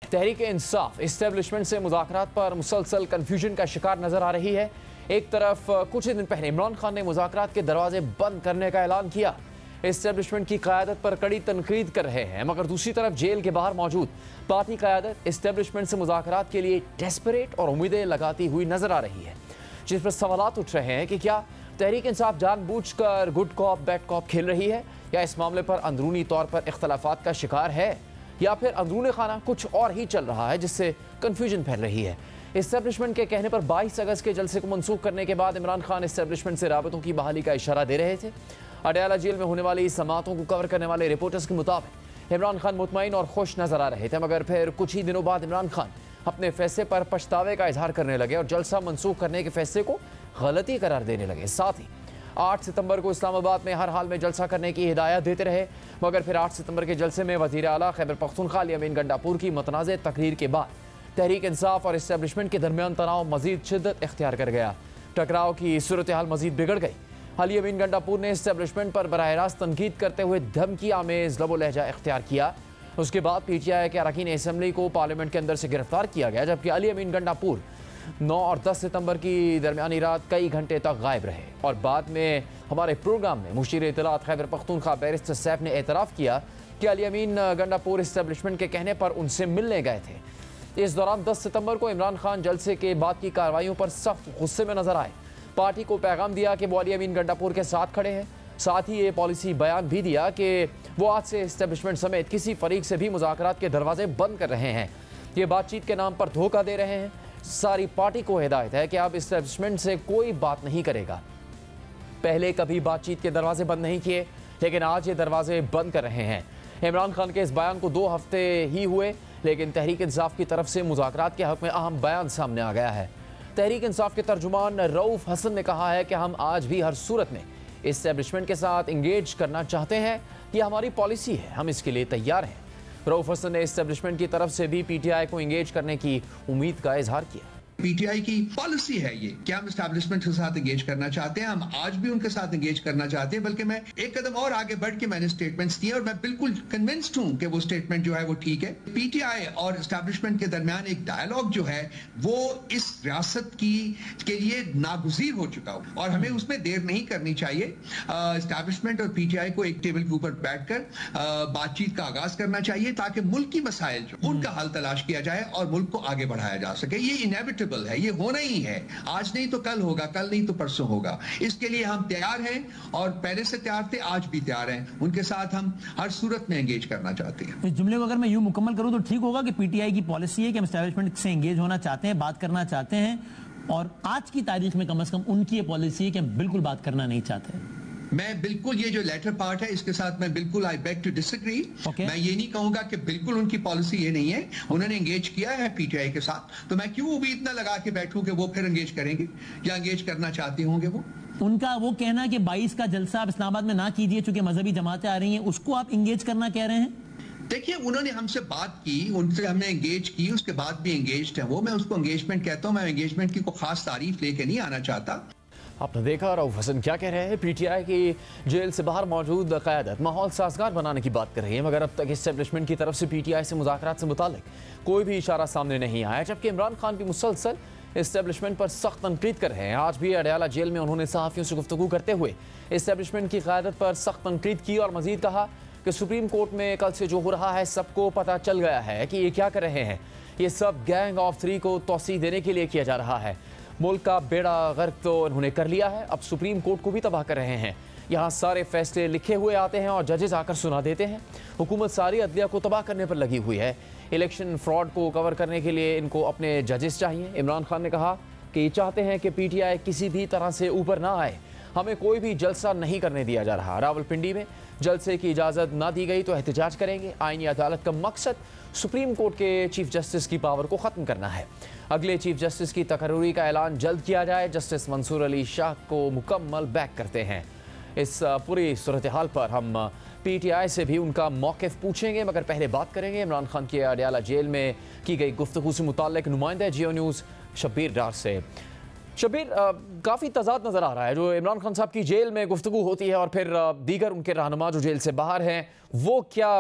Tehreek Insaf establishment से मुज़ाकरात पर मुसलसल कन्फ्यूजन का शिकार नजर आ रही है। एक तरफ कुछ ही दिन पहले इमरान खान ने मुज़ाकरात के दरवाजे बंद करने का ऐलान किया, इस्टेब्लिशमेंट की क़यादत पर कड़ी तनकीद कर रहे हैं, मगर दूसरी तरफ जेल के बाहर मौजूद पार्टी क़यादत इस्टेब्लिशमेंट से मुज़ाकरात के लिए डेस्परेट और उम्मीदें लगाती हुई नजर आ रही है, जिस पर सवालात उठ रहे हैं कि क्या तहरीक इंसाफ जानबूझकर गुड कॉप बैड कॉप खेल रही है, या इस मामले पर अंदरूनी तौर पर इख्तलाफात का शिकार है, या फिर अंदरूनी खाना कुछ और ही चल रहा है जिससे कन्फ्यूजन फैल रही है। इस्टेब्लिशमेंट के कहने पर 22 अगस्त के जलसे को मनसूख करने के बाद इमरान खान इस्टेब्लिशमेंट से राबतों की बहाली का इशारा दे रहे थे। अडयाला जेल में होने वाली समातों को कवर करने वाले रिपोर्टर्स के मुताबिक इमरान खान मुतमईन और खुश नजर आ रहे थे, मगर फिर कुछ ही दिनों बाद इमरान खान अपने फैसले पर पछतावे का इजहार करने लगे और जलसा मनसूख करने के फैसले को गलती करार देने लगे। साथ ही 8 सितंबर को इस्लामाबाद में हर हाल में जलसा करने की हिदायत देते रहे, मगर फिर 8 सितंबर के जलसे में वज़ीर आला खैबर पख्तूनख्वा अली अमीन गंडापुर की मुतनाज़ तकरीर के बाद तहरीक इंसाफ और इस्टेब्लिशमेंट के दरमियान तनाव मजीद शिद्दत इख्तियार कर गया। टकराव की सूरत हाल मजीद बिगड़ गई। अली अमीन गंडापुर ने इस्टेब्लिशमेंट पर बराह रास्त तनकीद करते हुए धमकी आमेज लबो लहजा इख्तियार किया। उसके बाद PTI के अरकान असम्बली को पार्लियामेंट के अंदर से गिरफ्तार किया गया, जबकि अली अमीन गंडापुर 9 और 10 सितंबर की दरमियानी रात कई घंटे तक गायब रहे और बाद में हमारे प्रोग्राम में मुशीर इत्तलात खैबर पख्तूनख्वा बैरिस्टर सैफ ने एतराफ़ किया कि अली अमीन गंडापुर इस्टेब्लिशमेंट के कहने पर उनसे मिलने गए थे। इस दौरान 10 सितंबर को इमरान खान जलसे के बाद की कार्रवाइयों पर सख्त गुस्से में नजर आए। पार्टी को पैगाम दिया कि वो अली अमीन गंडापुर के साथ खड़े हैं। साथ ही ये पॉलिसी बयान भी दिया कि वो आज से इस्टेब्लिशमेंट समेत किसी फरीक से भी मुज़ाकरात के दरवाजे बंद कर रहे हैं, ये बातचीत के नाम पर धोखा दे रहे हैं। सारी पार्टी को हिदायत है कि अब इस्टेब्लिशमेंट से कोई बात नहीं करेगा। पहले कभी बातचीत के दरवाजे बंद नहीं किए, लेकिन आज ये दरवाजे बंद कर रहे हैं। इमरान खान के इस बयान को 2 हफ्ते ही हुए, लेकिन तहरीक इंसाफ की तरफ से मुज़ाकरात के हक़ में अहम बयान सामने आ गया है। तहरीक इंसाफ के तर्जुमान रऊफ हसन ने कहा है कि हम आज भी हर सूरत में इस्टेब्लिशमेंट के साथ इंगेज करना चाहते हैं, ये हमारी पॉलिसी है, हम इसके लिए तैयार हैं। रऊफ हसन ने इस्टेब्लिशमेंट की तरफ से भी PTI को इंगेज करने की उम्मीद का इजहार किया। PTI की पॉलिसी है ये कि हम एस्टैब्लिशमेंट के साथ एंगेज करना चाहते हैं, हम आज भी उनके साथ एंगेज करना चाहते हैं। बल्कि मैं एक कदम और आगे बढ़ के मैंने स्टेटमेंट्स दिए और मैं बिल्कुल कन्विंस्ड हूं कि वो स्टेटमेंट जो है वो ठीक है। PTI और एस्टैब्लिशमेंट के दरमियान एक डायलॉग जो है वो इस रियासत के लिए नागुज़ीर हो चुका हो और हमें उसमें देर नहीं करनी चाहिए। एस्टैब्लिशमेंट और PTI को एक टेबल के ऊपर बैठकर बातचीत का आगाज करना चाहिए ताकि मुल्क की मसाइल जो उनका हल तलाश किया जाए और मुल्क को आगे बढ़ाया जा सके। ये इनएविटेबल है, ये होना ही है, आज नहीं तो कल होगा, कल नहीं तो परसों होगा। इसके लिए हम तैयार हैं और पहले से तैयार थे, आज भी तैयार हैं। उनके साथ हम हर सूरत में एंगेज करना चाहते हैं। इस जुमले को अगर मैं यूं मुकम्मल करूं तो ठीक होगा कि PTI की पॉलिसी है कि हम एस्टैब्लिशमेंट से एंगेज होना चाहते हैं, बात करना चाहते हैं, और आज की तारीख में कम से कम उनकी ये पॉलिसी है कि हम बिल्कुल बात करना नहीं चाहते। मैं बिल्कुल ये जो लेटर पार्ट है इसके साथ मैं बिल्कुल आई बेग टू डिसएग्री। मैं ये नहीं कहूंगा कि बिल्कुल उनकी पॉलिसी ये नहीं है। उन्होंने एंगेज किया है PTI के साथ, तो मैं क्यों भी इतना लगा के बैठूं कि वो फिर एंगेज करेंगे या एंगेज करना चाहते होंगे। वो उनका वो कहना कि 22 का जलसा आप इस्लामाबाद में ना कीजिए चूंकि मजहबी जमातें आ रही हैं, उसको आप एंगेज करना कह रहे हैं। देखिए, उन्होंने हमसे बात की, उनसे हमने एंगेज की, उसके बाद भी एंगेज्ड है वो। मैं उसको एंगेजमेंट कहता हूं। मैं एंगेजमेंट की कोई खास तारीफ लेके नहीं आना चाहता। आपने देखा रऊफ हसन क्या कह रहे हैं। PTI की जेल से बाहर मौजूद क़यादत माहौल साजगार बनाने की बात कर रही है, मगर अब तक इस्टेब्लिशमेंट की तरफ से PTI से मुज़ाकरात से मुतालिक कोई भी इशारा सामने नहीं आया, जबकि इमरान खान भी मुसलसल इस्टेब्लिशमेंट पर सख्त तनकीद कर रहे हैं। आज भी अडयाला जेल में उन्होंने सहाफ़ियों से गुफ्तगू करते हुए इस्टेब्लिशमेंट की क़यादत पर सख्त तनकीद की और मज़ीद कहा कि सुप्रीम कोर्ट में कल से जो हो रहा है सबको पता चल गया है कि ये क्या कर रहे हैं। ये सब गैंग ऑफ 3 को तौसीह देने के लिए किया जा रहा है। मुल्क का बेड़ा गर्क तो उन्होंने कर लिया है, अब सुप्रीम कोर्ट को भी तबाह कर रहे हैं। यहाँ सारे फैसले लिखे हुए आते हैं और जजेस आकर सुना देते हैं। हुकूमत सारी अदलिया को तबाह करने पर लगी हुई है। इलेक्शन फ्रॉड को कवर करने के लिए इनको अपने जजेस चाहिए। इमरान खान ने कहा कि ये चाहते हैं कि PTI किसी भी तरह से ऊपर ना आए, हमें कोई भी जलसा नहीं करने दिया जा रहा। रावलपिंडी में जलसे की इजाज़त ना दी गई तो एहतजाज करेंगे। आईनी अदालत का मकसद सुप्रीम कोर्ट के चीफ जस्टिस की पावर को ख़त्म करना है। अगले चीफ जस्टिस की तकर्री का ऐलान जल्द किया जाए। जस्टिस मंसूर अली शाह को मुकम्मल बैक करते हैं। इस पूरी सूरत हाल पर हम PTI से भी उनका मौक़िफ़ पूछेंगे, मगर पहले बात करेंगे इमरान खान के अडयाला जेल में की गई गुफ्तगू से मुताल्लिक़ नुमाइंदा जियो न्यूज़ शब्बीर डार से। शब्बीर, काफ़ी तज़ाद नज़र आ रहा है जो इमरान खान साहब की जेल में गुफ्तगू होती है और फिर दीगर उनके रहनुमा जो जेल से बाहर हैं वो क्या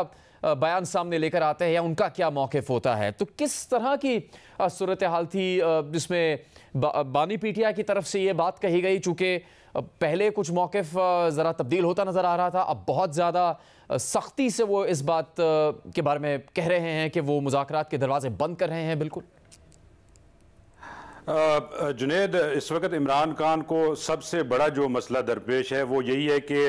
बयान सामने लेकर आते हैं या उनका क्या मौक़िफ़ होता है। तो किस तरह की सूरत हाल थी जिसमें बानी पीटीआई की तरफ से ये बात कही गई, चूँकि पहले कुछ मौक़िफ़ ज़रा तब्दील होता नज़र आ रहा था, अब बहुत ज़्यादा सख्ती से वो इस बात के बारे में कह रहे हैं कि वो मुज़ाकरात के दरवाजे बंद कर रहे हैं। बिल्कुल जुनेद, इस वक्त इमरान खान को सबसे बड़ा जो मसला दरपेश है वो यही है कि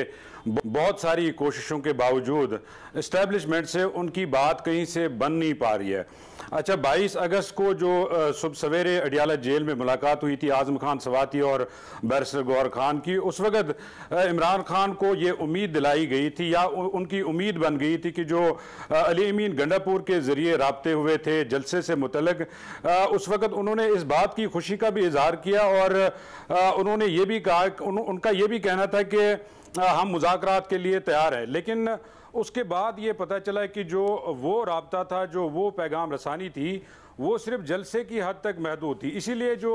बहुत सारी कोशिशों के बावजूद इस्टेब्लिशमेंट से उनकी बात कहीं से बन नहीं पा रही है। अच्छा, 22 अगस्त को जो सुबह सवेरे अडियाला जेल में मुलाकात हुई थी आज़म खान सवाती और बैरिस्टर गौहर खान की, उस वक्त इमरान खान को ये उम्मीद दिलाई गई थी या उनकी उम्मीद बन गई थी कि जो अली अमीन गंडापुर के ज़रिए राब्ते हुए थे जलसे से मुतल्लिक, उस वक्त उन्होंने इस बात की खुशी का भी इजहार किया और उन्होंने ये भी कहा, उनका ये भी कहना था कि हम मुज़ाकरात के लिए तैयार हैं। लेकिन उसके बाद ये पता चला कि जो वो राब्ता था, जो वो पैगाम रसानी थी, वो सिर्फ जलसे की हद तक महदूद थी। इसीलिए जो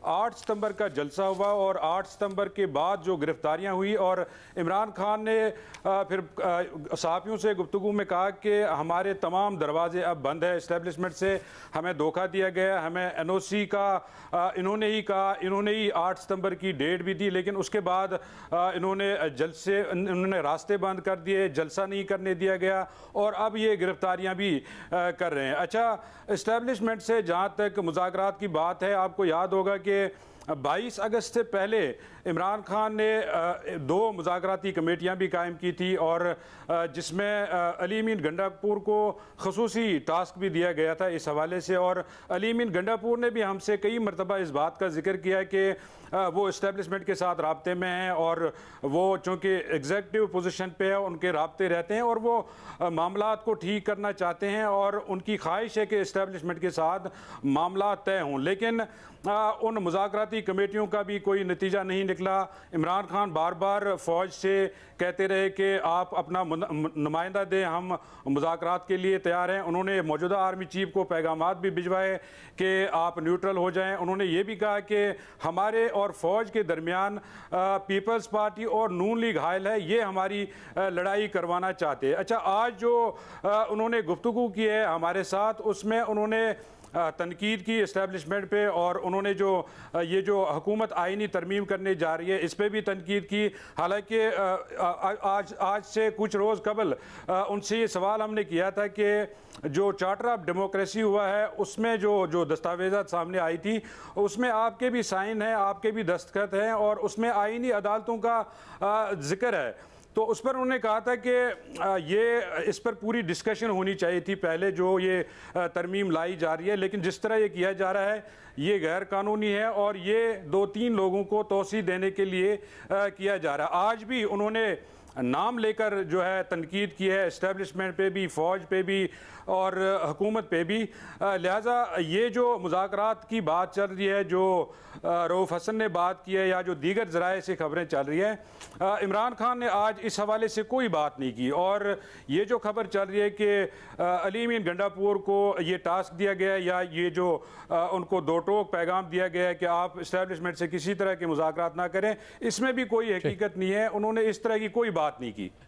8 सितंबर का जलसा हुआ और 8 सितंबर के बाद जो गिरफ्तारियां हुई और इमरान खान ने फिर सहाफ़ियों से गुफ्तगू में कहा कि हमारे तमाम दरवाजे अब बंद है इस्टेब्लिशमेंट से, हमें धोखा दिया गया, हमें NOC का इन्होंने ही कहा, इन्होंने ही 8 सितंबर की डेट भी दी, लेकिन उसके बाद इन्होंने रास्ते बंद कर दिए, जलसा नहीं करने दिया गया और अब ये गिरफ्तारियां भी कर रहे हैं। अच्छा, इस्टेब्लिशमेंट से जहाँ तक मुज़ाकरात की बात है, आपको याद होगा कि 22 अगस्त से पहले इमरान खान ने 2 मुज़ाकराती कमेटियां भी कायम की थी और जिसमें अली अमीन गंडापुर को खसूसी टास्क भी दिया गया था इस हवाले से। और अली अमीन गंडापुर ने भी हमसे कई मरतबा इस बात का जिक्र किया कि वो इस्टेब्लिशमेंट के साथ राब्ते में हैं और वो चूँकि एग्जीक्यूटिव पोजीशन पे है, उनके राब्ते रहते हैं और वो मामलात को ठीक करना चाहते हैं और उनकी ख्वाहिश है कि इस्टेब्लिशमेंट के साथ मामला तय हों। लेकिन उन मुज़ाकराती कमेटियों का भी कोई नतीजा नहीं निकला। इमरान खान बार बार फ़ौज से कहते रहे कि आप अपना नुमाइंदा दें, हम मुज़ाकरात के लिए तैयार हैं। उन्होंने मौजूदा आर्मी चीफ को पैगामात भी भिजवाए कि आप न्यूट्रल हो जाएं। उन्होंने ये भी कहा कि हमारे और फ़ौज के दरमियान पीपल्स पार्टी और नून लीग हायल है, ये हमारी लड़ाई करवाना चाहते हैं। अच्छा, आज जो उन्होंने गुफ्तगू की है हमारे साथ, उसमें उन्होंने तनकीद की इस्टेब्लिशमेंट पे और उन्होंने ये जो हुकूमत आइनी तरमीम करने जा रही है इस पे भी तनकीद की। हालांकि आज से कुछ रोज़ कबल उनसे ये सवाल हमने किया था कि जो चार्टर ऑफ डेमोक्रेसी हुआ है उसमें जो दस्तावेज़ात सामने आई थी उसमें आपके भी साइन हैं, आपके भी दस्तखत हैं और उसमें आइनी अदालतों का जिक्र है। तो उस पर उन्होंने कहा था कि ये इस पर पूरी डिस्कशन होनी चाहिए थी पहले जो ये तरमीम लाई जा रही है, लेकिन जिस तरह ये किया जा रहा है ये गैर कानूनी है और ये 2-3 लोगों को तौसीह देने के लिए किया जा रहा है। आज भी उन्होंने नाम लेकर जो है तनकीद की है इस्टेब्लिशमेंट पे भी, फ़ौज पे भी और हुकूमत पे भी। लिहाजा ये जो मुज़ाकरात की बात चल रही है, जो रऊफ़ हसन ने बात की है या जो दीगर ज़राए से खबरें चल रही हैं, इमरान खान ने आज इस हवाले से कोई बात नहीं की। और ये जो खबर चल रही है कि अली अमीन गंडापुर को ये टास्क दिया गया है या ये जो उनको 2 टोक पैगाम दिया गया है कि आप इस्टेब्लिशमेंट से किसी तरह के मुज़ाकरात ना करें, इसमें भी कोई हकीकत नहीं है। उन्होंने इस तरह की कोई बात नहीं की।